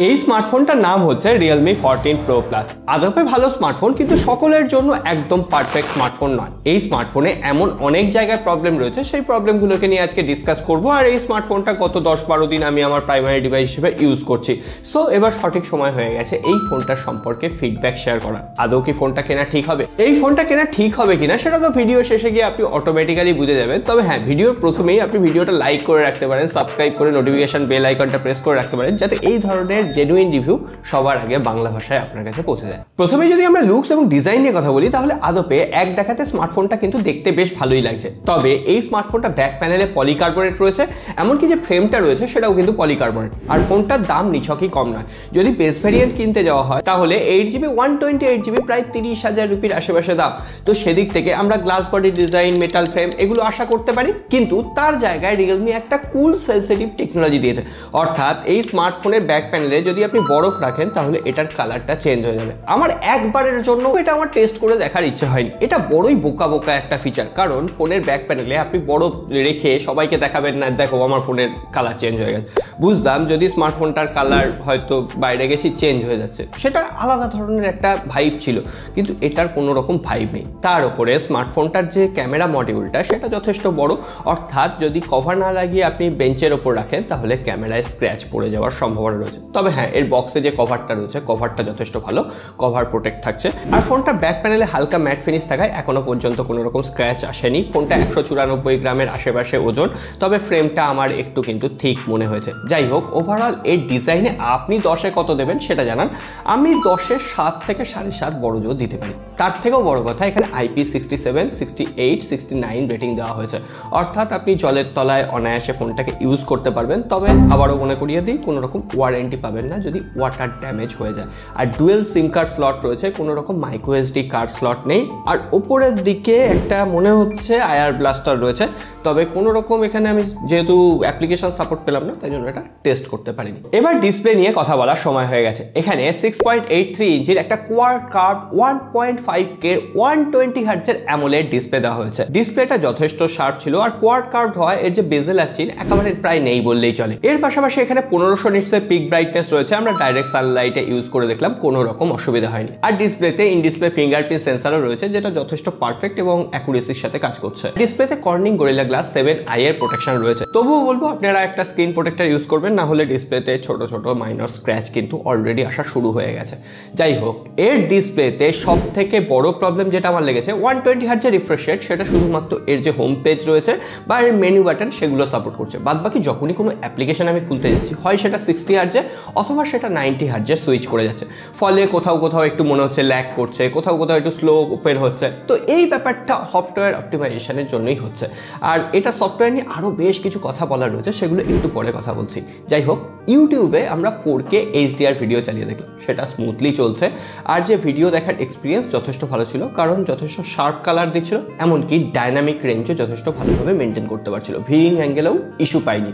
এই স্মার্টফোনটার নাম হচ্ছে Realme 14 Pro Plus। আদপে ভালো স্মার্টফোন, কিন্তু সকলের জন্য একদম পারফেক্ট স্মার্টফোন নয়। এই স্মার্টফোনে এমন অনেক জায়গায় প্রবলেম রয়েছে, সেই প্রবলেমগুলোকে নিয়ে আজকে ডিসকাস করব। আর এই স্মার্টফোনটা গত 10-12 দিন আমি আমার প্রাইমারি ডিভাইস হিসেবে ইউজ করছি। সো এবার সঠিক সময় হয়ে গেছে এই ফোনটার সম্পর্কে ফিডব্যাক শেয়ার করা। আদৌ কি ফোনটা কেনা ঠিক হবে? এই ফোনটা কেনা ঠিক হবে কিনা সেটা তো ভিডিও শেষে গিয়ে আপনি অটোমেটিক্যালি বুঝে যাবেন। তবে হ্যাঁ, ভিডিওর প্রথমেই আপনি ভিডিওটা লাইক করে রাখতে পারেন, সাবস্ক্রাইব করে নোটিফিকেশন বেল আইকনটা প্রেস করে রাখতে পারেন, যাতে এই ধরনের জেনুইন রিভিউ সবার আগে বাংলা ভাষায় আপনার কাছে পৌঁছে যায়। প্রথমে যদি আমরা লুকস এবং ডিজাইন নিয়ে কথা বলি, তাহলে আদপে এক দেখাতে স্মার্টফোনটা কিন্তু দেখতে বেশ ভালোই লাগছে। তবে এই স্মার্টফোনটা ব্যাক প্যানেলে পলিকার্বনেট রয়েছে, এমনকি যে ফ্রেমটা রয়েছে সেটাও কিন্তু পলিকার্বনেট। আর ফোনটার দাম নিছকই কম নয়। যদি বেস ভ্যারিয়েন্ট কিনতে যাওয়া হয় তাহলে 8GB 128GB প্রায় 30,000 রুপির আশেপাশে দাম। তো সেদিক থেকে আমরা glass body design, metal frame এগুলো আশা করতে পারি, কিন্তু তার জায়গায় রিয়েলমি একটা কুল সেন্সিটিভ টেকনোলজি দিয়েছে। অর্থাৎ এই স্মার্টফোনের ব্যাক প্যানেলে যদি আপনি বরফ রাখেন তাহলে এটার কালারটা চেঞ্জ হয়ে যাবে। আমার একবারের জন্য এটা আমার টেস্ট করে দেখার ইচ্ছে হয়নি। এটা বড়ই বোকা বোকা একটা ফিচার, কারণ ফোনের ব্যাক প্যানেলে আপনি বরফ রেখে সবাইকে দেখাবেন না, দেখো আমার ফোনের কালার চেঞ্জ হয়ে গেছে। বুঝলাম যদি স্মার্টফোনটার কালার হয়তো বাইরে গেছি চেঞ্জ হয়ে যাচ্ছে, সেটা আলাদা ধরনের একটা ভাইব ছিল, কিন্তু এটার কোনো রকম ভাইব নেই। তার উপরে স্মার্টফোনটার যে ক্যামেরা মডিউলটা সেটা যথেষ্ট বড়, অর্থাৎ যদি কভার না লাগিয়ে আপনি বেঞ্চের ওপর রাখেন তাহলে ক্যামেরায় স্ক্র্যাচ পড়ে যাওয়ার সম্ভাবনা রয়েছে। তবে হ্যাঁ, এর বক্সে যে কভারটা রয়েছে কভারটা যথেষ্ট ভালো, কভার প্রোটেক্ট থাকছে। আর ফোনটার ব্যাক প্যানেলে হালকা ম্যাট ফিনিশ থাকায় এখনো পর্যন্ত কোনো রকম স্ক্র্যাচ আসেনি। ফোনটা 194 গ্রামের আশেপাশে ওজন, তবে ফ্রেমটা আমার একটু কিন্তু ঠিক মনে হয়েছে। যাই হোক, ওভারঅল এর ডিজাইনে আপনি 10-এ কত দেবেন সেটা জানান। আমি 10-এ 7 থেকে 7.5 বড় জোর দিতে পারি। তার থেকেও বড় কথা, এখানে IP67, 68, 69 রেটিং দেওয়া হয়েছে, অর্থাৎ আপনি জলের তলায় অনায়াসে ফোনটাকে ইউজ করতে পারবেন। তবে আবারও মনে করিয়ে দিই, কোনো রকম ওয়ারেন্টি পাবেন না যদি ওয়াটার ড্যামেজ হয়ে যায়। আর ডুয়েল সিম কার্ড স্লট রয়েছে, কোনো রকম মাইক্রো এসডি কার্ড স্লট নেই। আর ওপরের দিকে একটা মনে হচ্ছে আয়ার ব্লাস্টার রয়েছে, তবে কোনো রকম এখানে আমি যেহেতু অ্যাপ্লিকেশন সাপোর্ট পেলাম না, তাই জন্য এটা টেস্ট করতে পারিনি। এবার ডিসপ্লে নিয়ে কথা বলার সময় হয়ে গেছে। এখানে 6.83 ইঞ্চির একটা quad curve 1.5K 120Hz AMOLED display দেওয়া হয়েছে। ডিসপ্লেটা যথেষ্ট শার্প ছিল, আর কোয়াড কার্ভ হয় এর যে বেজেল আর চিন একেবারে প্রায় নেই বললেই চলে। এর পাশাপাশি এখানে 1500 নিটসের পিক ব্রাইটনেস রয়েছে। আমরা ডাইরেক্ট সানলাইটে ইউজ করে দেখলাম, কোনো রকম অসুবিধা হয়নি। আর ডিসপ্লেতে ইন ডিসপ্লে ফিঙ্গারপ্রিন্ট সেন্সরও রয়েছে, যেটা যথেষ্ট পারফেক্ট এবং অ্যাকুরেসির সাথে কাজ করছে। ডিসপ্লেতে কর্নিং গরিলা গ্লাস 7i এর প্রোটেকশন রয়েছে। তবুও বলবো আপনারা একটা স্ক্রিন প্রোটেক্টর ইউজ করবেন, না হলে ডিসপ্লেতে ছোট ছোট মাইনর স্ক্র্যাচ কিন্তু অলরেডি আসা শুরু হয়ে গেছে। যাই হোক, এর ডিসপ্লেতে সব থেকে বড় প্রবলেম যেটা আমার লেগেছে 120Hz রিফ্রেশ রেট, সেটা শুধুমাত্র এর যে হোম পেজ রয়েছে বা এর মেনু বাটন সেগুলো সাপোর্ট করছে। বাদবাকি যখনই কোনো অ্যাপ্লিকেশন আমি খুলতে যাচ্ছি, হয় সেটা 60Hz অথবা সেটা 90Hz সুইচ করে যাচ্ছে। ফলে কোথাও কোথাও একটু মনে হচ্ছে ল্যাগ করছে, কোথাও কোথাও একটু স্লো ওপেন হচ্ছে। তো এই ব্যাপারটা সফটওয়্যার অপটিমাইজেশনের জন্যই হচ্ছে। আর এটা সফটওয়্যার নিয়ে আরও বেশ কিছু কথা বলার রয়েছে, সেগুলো একটু পরে কথা বলছি। যাই হোক, ইউটিউবে আমরা 4K HDR ভিডিও চালিয়ে দেখলাম, সেটা স্মুথলি চলছে। আর যে ভিডিও দেখার এক্সপিরিয়েন্স যথেষ্ট ভালো ছিল, কারণ যথেষ্ট শার্প কালার দিচ্ছিল, এমনকি ডাইনামিক রেঞ্জও যথেষ্ট ভালোভাবে মেনটেন করতে পারছিল। ভিউইং অ্যাঙ্গেলেও ইস্যু পাইনি।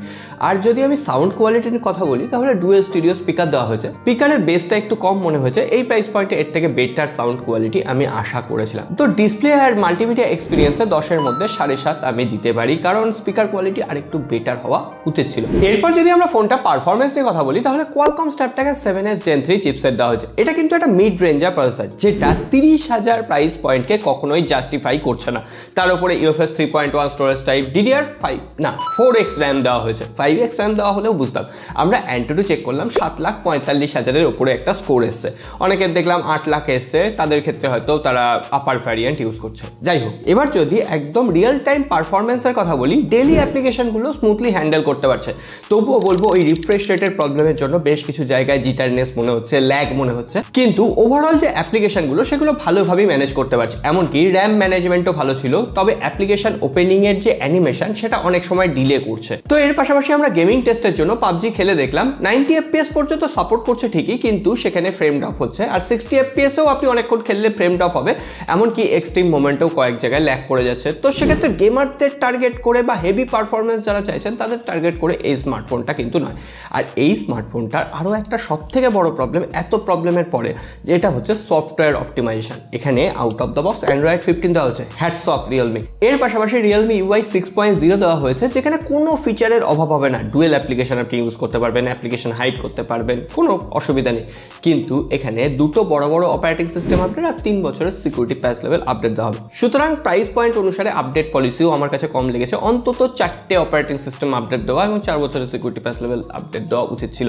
আর যদি আমি সাউন্ড কোয়ালিটি নিয়ে কথা বলি, তাহলে ডুয়েল স্টুডিও স্পিকার দেওয়া হয়েছে। স্পিকারের বেসটা একটু কম মনে হয়েছে। এই প্রাইস পয়েন্টে এর থেকে বেটার সাউন্ড কোয়ালিটি আমি আশা করেছিলাম। তো ডিসপ্লে আর মাল্টিমিডিয়া এক্সপিরিয়েন্সে 10-এর মধ্যে 7.5 আমি দিতে পারি, কারণ স্পিকার কোয়ালিটি আরেকটু বেটার হওয়া উচিত ছিল। এরপর যদি আমরা ফোনটা পারফরমেন্স নিয়ে কথা বলি, তাহলে Qualcomm Snapdragon 7S Gen 3 chipset দেওয়া হয়েছে। এটা কিন্তু একটা মিড রেঞ্জার প্রসেসর, যেটা 30,000 প্রাইস পয়েন্টকে কখনোই জাস্টিফাই করছে না। তার উপরে UFS 3.1 স্টোরেজ টাইপ, DDR5 না 4x র্যাম দেওয়া হয়েছে। 5x র্যাম দেওয়া হলেও বুঝতাম। আমরা অ্যান্টুডু চেক করলাম, 7,45,000-এর উপরে একটা স্কোর এসছে। অনেকের দেখলাম 8 লাখ এসছে, তাদের ক্ষেত্রে হয়তো তারা আপার ভ্যারিয়েন্ট ইউজ করছে। যাই হোক, এবার যদি একদম রিয়েল টাইম পারফরমেন্সের কথা বলি, ডেইলি অ্যাপ্লিকেশনগুলো স্মুথলি হ্যান্ডেল করতে পারছে। তবুও বলবো ওই রিফ্রেশ রেটের প্রবলেমের জন্য বেশ কিছু জায়গায় জিটারনেস মনে হচ্ছে, ল্যাগ মনে হচ্ছে, কিন্তু ওভারঅল যে অ্যাপ্লিকেশনগুলো সেগুলো ভালোভাবেই ম্যানেজ করতে পারছে। এমনকি র্যাম ম্যানেজমেন্টও ভালো ছিল, তবে অ্যাপ্লিকেশন ওপেনিং এর যে অ্যানিমেশন সেটা অনেক সময় ডিলে করছে। তো এর পাশাপাশি আমরা গেমিং টেস্টের জন্য পাবজি খেলে দেখলাম 90 FPS পর্যন্ত সাপোর্ট করছে ঠিকই, কিন্তু সেখানে ফ্রেম ড্রপ হচ্ছে। আর 60 FPS-এও আপনি অনেকক্ষণ খেললে ফ্রেম ড্রপ হবে, এমনকি এক্সট্রিম মোমেন্টেও কয়েক জায়গায় ল্যাগ করে যাচ্ছে। তো সেক্ষেত্রে গেমারদের টার্গেট করে বা হেভি পারফরমেন্স যারা চাইছেন তাদের টার্গেট করে এই স্মার্টফোনটা কিন্তু নয়। আর এই স্মার্টফোনটার আরও একটা সব থেকে বড় প্রবলেম, এত প্রবলেমের পরে, যেটা হচ্ছে সফটওয়্যার অপটিমাইজেশন। এখানে out of the box Android 15 দেওয়া হচ্ছে, হ্যাটস অফ রিয়েলমি। এর পাশাপাশি রিয়েলমি UI 6.0 দেওয়া হয়েছে, যেখানে কোনো ফিচারের অভাব হবে না। ডুয়েল অ্যাপ্লিকেশন আপনি ইউজ করতে পারবেন, অ্যাপ্লিকেশন হাইড করতে করতে পারবেন, কোনো অসুবিধা নেই। কিন্তু এখানে দুটো বড় বড় অপারেটিং সিস্টেম আপডেট আর 3 বছরের সিকিউরিটি প্যাচ লেভেল আপডেট দেওয়া হবে। সুতরাং প্রাইস পয়েন্ট অনুসারে আপডেট পলিসিও আমার কাছে কম লেগেছে। অন্তত 4টে অপারেটিং সিস্টেম আপডেট দেওয়া এবং 4 বছরের সিকিউরিটি প্যাচ লেভেল আপডেট দেওয়া উচিত ছিল।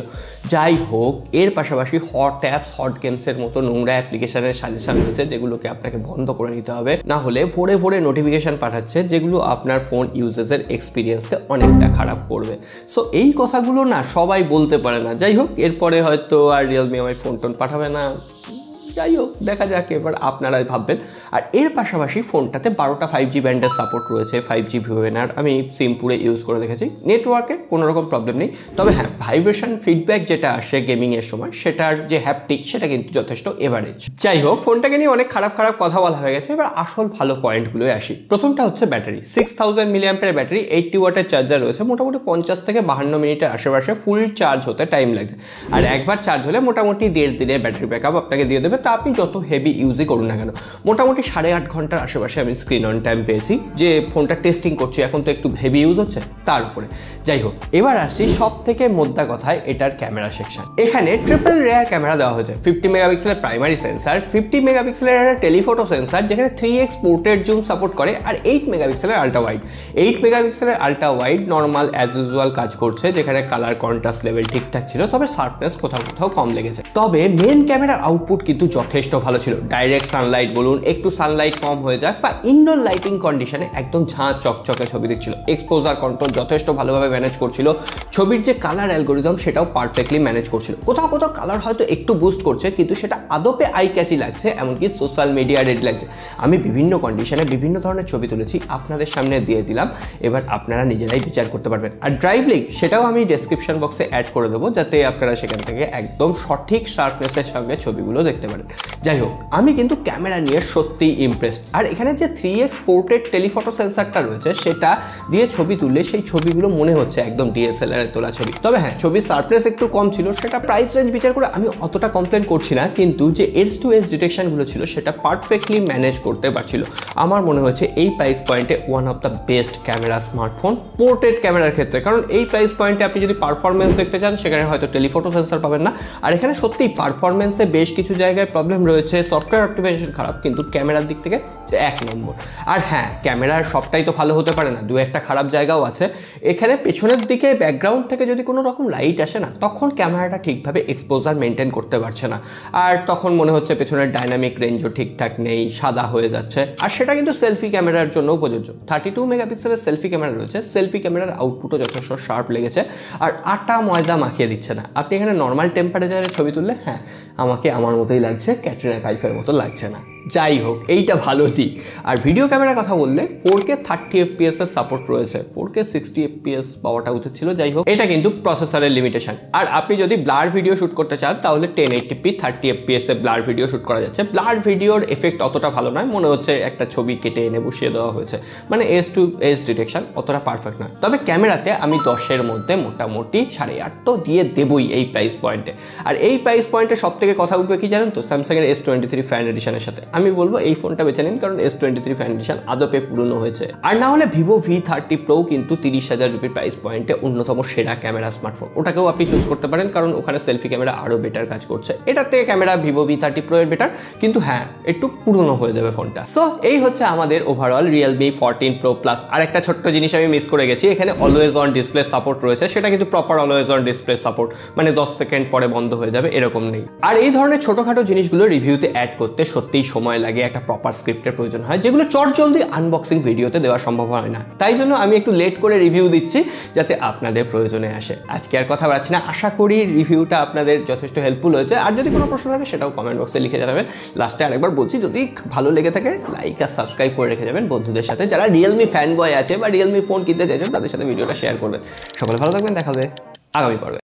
যাই হোক, এর পাশাপাশি হট অ্যাপস, হট গেমসের মতো নোংরা অ্যাপ্লিকেশনের সাজেশন রয়েছে যেগুলোকে আপনাকে বন্ধ করে নিতে হবে, না হলে ভোরে ভোরে নোটিফিকেশন পাঠাচ্ছে যেগুলো আপনার ফোন ইউজেসের এক্সপিরিয়েন্সকে অনেকটা খারাপ করবে। সো এই কথাগুলো না সবাই বলতে পারে না। যাই হোক, এরপরে হয়তো আর রিয়েলমি আমায় ফোন টোন পাঠাবে না। যাই হোক, দেখা যাক এবার আপনারাই ভাববেন। আর এর পাশাপাশি ফোনটাতে 12টা 5G ব্যান্ডের সাপোর্ট রয়েছে। 5G ভিওএনআর আমি সিমপুরে ইউজ করে দেখেছি, নেটওয়ার্কে কোনো রকম প্রবলেম নেই। তবে হ্যাঁ, ভাইব্রেশন ফিডব্যাক যেটা আসে গেমিংয়ের সময়, সেটার যে হ্যাপটিক সেটা কিন্তু যথেষ্ট এভারেজ। যাই হোক, ফোনটাকে নিয়ে অনেক খারাপ খারাপ কথা বলা হয়ে গেছে, এবার আসল ভালো পয়েন্টগুলোই আসি। প্রথমটা হচ্ছে ব্যাটারি। 6000 মিলিঅ্যাম্পের ব্যাটারি, 80 ওয়াটের চার্জার রয়েছে। মোটামুটি 50 থেকে 52 মিনিটের আশেপাশে ফুল চার্জ হতে টাইম লাগছে। আর একবার চার্জ হলে মোটামুটি 1.5 দিনের ব্যাটারি ব্যাকআপ আপনাকে দিয়ে দেবে। তা আপনি যত হেভি ইউজই করুন না কেন, মোটামুটি 8.5 ঘন্টার আশেপাশে আমি স্ক্রিন অন টাইম পেয়েছি। যে ফোনটা টেস্টিং করছি এখন তো একটু হেভি ইউজ হচ্ছে তার উপরে। যাই হোক, এবার আসছি সব থেকে মোদ্দা কথায়, এটার ক্যামেরা সেকশন। এখানে ট্রিপল রেয়ার ক্যামেরা দেওয়া হয়েছে। 50 মেগাপিক্সেলের প্রাইমারি সেন্সার, 50 মেগাপিক্সেলের একটা টেলিফোটো সেন্সার যেখানে 3x পোর্ট্রেট জুম সাপোর্ট করে, আর 8 মেগাপিক্সেলের আল্ট্রা ওয়াইড। 8 মেগাপিক্সেলের ultra wide normal as usual কাজ করছে, যেখানে কালার কন্ট্রাস্ট লেভেল ঠিকঠাক ছিল, তবে শার্পনেস কোথাও কোথাও কম লেগেছে। তবে মেন ক্যামেরার আউটপুট কিন্তু যথেষ্ট ভালো ছিল। ডাইরেক্ট সানলাইট বলুন, একটু সানলাইট কম হয়ে যাক, বা ইনডোর লাইটিং কন্ডিশনে একদম ঝাঁ চকচকে ছবি দিচ্ছিল। এক্সপোজার কন্ট্রোল যথেষ্ট ভালোভাবে ম্যানেজ করছিল। ছবির যে কালার অ্যালগোরিদম সেটাও পারফেক্টলি ম্যানেজ করছিল। কোথাও কোথাও কালার হয়তো একটু বুস্ট করছে, কিন্তু সেটা আদপে আই ক্যাচি লাগছে, এমনকি সোশ্যাল মিডিয়া রেড লাগছে। আমি বিভিন্ন কন্ডিশনে বিভিন্ন ধরনের ছবি তুলেছি, আপনাদের সামনে দিয়ে দিলাম, এবার আপনারা নিজেরাই বিচার করতে পারবেন। আর ড্রাইভ লিঙ্ক সেটাও আমি ডেসক্রিপশন বক্সে অ্যাড করে দেবো, যাতে আপনারা সেখান থেকে একদম সঠিক শার্পনেসের সঙ্গে ছবিগুলো দেখতে পারেন। যাই হোক, আমি কিন্তু ক্যামেরা নিয়ে সত্যিই ইমপ্রেসড। আর এখানে যে 3x পোর্ট্রেট টেলিফটো সেন্সারটা রয়েছে, সেটা দিয়ে ছবি তুললে সেই ছবিগুলো মনে হচ্ছে একদম DSLR এর তোলা ছবি। তবে হ্যাঁ, ছবির শার্পনেস একটু কম ছিল, সেটা প্রাইস রেঞ্জ বিচার করে আমি অতটা কমপ্লেন করছি না, কিন্তু যে এডজ টু এডজ ডিটেকশনগুলো ছিল সেটা পারফেক্টলি ম্যানেজ করতে পারছিল। আমার মনে হচ্ছে এই প্রাইস পয়েন্টে one of the best camera smartphone portrait ক্যামেরার ক্ষেত্রে। কারণ এই প্রাইস পয়েন্টে আপনি যদি পারফরমেন্স দেখতে চান, সেখানে হয়তো টেলিফটো সেন্সার পাবেন না। আর এখানে সত্যিই পারফরমেন্সে বেশ কিছু জায়গায় প্রবলেম রয়েছে, সফটওয়্যার অপটিমাইজেশন খারাপ, কিন্তু ক্যামেরার দিক থেকে 1 নম্বর। আর হ্যাঁ, ক্যামেরার সবটাই তো ভালো হতে পারে না, দু একটা খারাপ জায়গাও আছে। এখানে পেছনের দিকে ব্যাকগ্রাউন্ড থেকে যদি কোনো রকম লাইট আসে না, তখন ক্যামেরাটা ঠিকভাবে এক্সপোজার মেনটেন করতে পারছে না। আর তখন মনে হচ্ছে পেছনের ডাইনামিক রেঞ্জও ঠিকঠাক নেই, সাদা হয়ে যাচ্ছে। আর সেটা কিন্তু সেলফি ক্যামেরার জন্য প্রযোজ্য। 32 মেগাপিক্সেলের সেলফি ক্যামেরা রয়েছে, সেলফি ক্যামেরার আউটপুটও যথেষ্ট শার্প লেগেছে। আর আটা ময়দা মাখিয়ে দিচ্ছে না। আপনি এখানে নর্মাল টেম্পারেচারে ছবি তুললে হ্যাঁ, আমাকে আমার মতোই লাগছে, ক্যাটরিনা কাইফের মতো লাগছে না। যাই হোক, এইটা ভালো দিক। আর ভিডিও ক্যামেরার কথা বললে 4K 30 FPS এর সাপোর্ট রয়েছে। 4K 60 FPS পাওয়াটা উচিত ছিল। যাই হোক, এটা কিন্তু প্রসেসরের লিমিটেশন। আর আপনি যদি ব্লার ভিডিও শুট করতে চান, তাহলে 1080p 30 FPS এ ব্লার ভিডিও শুট করা যাচ্ছে। ব্লার ভিডিওর এফেক্ট অতটা ভালো নয়, মনে হচ্ছে একটা ছবি কেটে এনে বসিয়ে দেওয়া হয়েছে। মানে এজ টু এজ ডিটেকশন অতটা পারফেক্ট নয়। তবে ক্যামেরাতে আমি 10-এর মধ্যে মোটামুটি 8.5 তো দিয়ে দেবই এই প্রাইস পয়েন্টে। আর এই প্রাইস পয়েন্টে সব থেকে কথা উঠবে কি জানেন তো? স্যামসাংয়ের S23 ফ্যান এডিশনের সাথে। আমি বলবো এই ফোনটা বেছে নিন, কারণ S23 ফ্যান এডিশন আদপে পুরনো হয়েছে। আর না হলে Vivo V30 Pro কিন্তু 30,000 রুপির প্রাইস পয়েন্টে অন্যতম সেরা ক্যামেরা স্মার্টফোন। ওটাকেও আপনি চুজ করতে পারেন, কারণ ওখানে সেলফি ক্যামেরা আরও বেটার কাজ করছে। এটার থেকে ক্যামেরা Vivo V30 Pro এর বেটার, কিন্তু হ্যাঁ, একটু পুরনো হয়ে যাবে ফোনটা। সো এই হচ্ছে আমাদের ওভারঅল Realme 14 Pro Plus। আর একটা ছোট্ট জিনিস আমি মিস করে গেছি, এখানে অলওয়েজ অন ডিসপ্লে সাপোর্ট রয়েছে। সেটা কিন্তু proper always on display support, মানে 10 সেকেন্ড পরে বন্ধ হয়ে যাবে এরকম নেই। আর এই ধরনের ছোটখাটো জিনিসগুলো রিভিউতে অ্যাড করতে সত্যিই সময় লাগে, একটা প্রপার স্ক্রিপ্টের প্রয়োজন হয়, যেগুলো চটজলদি আনবক্সিং ভিডিওতে দেওয়া সম্ভব হয় না। তাই জন্য আমি একটু লেট করে রিভিউ দিচ্ছি, যাতে আপনাদের প্রয়োজনে আসে। আজকে আর কথা বাড়াচ্ছি না, আশা করি রিভিউটা আপনাদের যথেষ্ট হেল্পফুল হয়েছে। আর যদি কোনো প্রশ্ন থাকে সেটাও কমেন্ট বক্সে লিখে জানাবেন। লাস্টে আরেকবার বলছি, যদি ভালো লেগে থাকে লাইক আর সাবস্ক্রাইব করে রেখে যাবেন বন্ধুদের সাথে। যারা রিয়েলমি ফ্যান বয় আছে বা রিয়েলমি ফোন কিনতে চাইছেন, তাদের সাথে ভিডিওটা শেয়ার করবেন। সকলে ভালো থাকবেন, দেখা হবে আগামী পর্বে।